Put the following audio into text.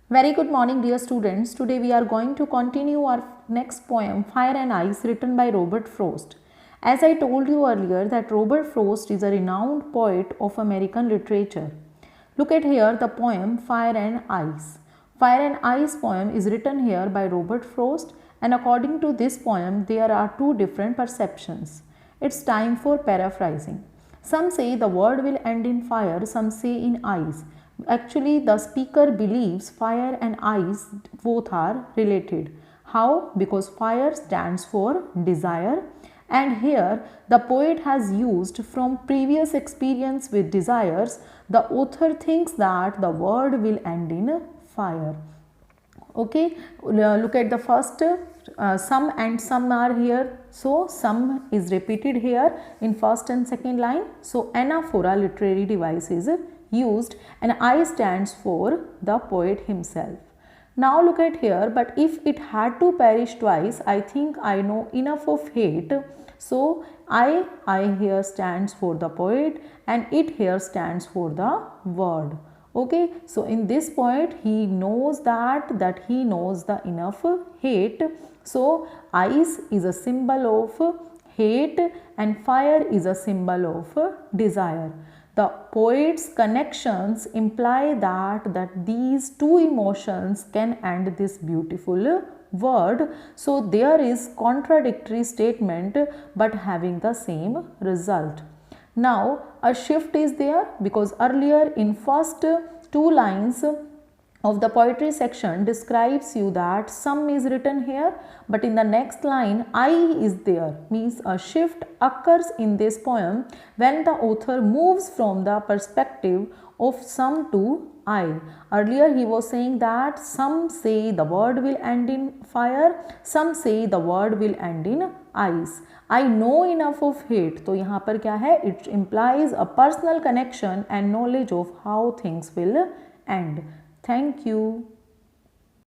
Very good morning, dear students. Today we are going to continue our next poem, Fire and Ice, written by Robert Frost. As I told you earlier that Robert Frost is a renowned poet of American literature. Look at here the poem Fire and Ice. Fire and Ice poem is written here by Robert Frost, and according to this poem there are two different perceptions. It's time for paraphrasing. Some say the world will end in fire, some say in ice. Actually, the speaker believes fire and ice both are related. How? Because fire stands for desire, and here the poet has used from previous experience with desires. The author thinks that the world will end in fire. Okay, look at the first some and some are here, so some is repeated here in first and second line. So anaphora literary device is used, and I stands for the poet himself. Now look at here, but if it had to perish twice, I think I know enough of hate. So I here stands for the poet, and it here stands for the word. Okay, so in this point he knows that he knows the enough hate. So ice is a symbol of hate and fire is a symbol of desire. The poet's connections imply that these two emotions can end this beautiful word. So there is contradictory statement but having the same result. Now a shift is there because earlier in first two lines of the poetry section describes you that some is written here, but in the next line I is there, means a shift occurs in this poem when the author moves from the perspective of some to I. Earlier he was saying that some say the world will end in fire, some say the world will end in ice. I know enough of hate. तो यहाँ पर क्या है? It implies a personal connection and knowledge of how things will end. Thank you.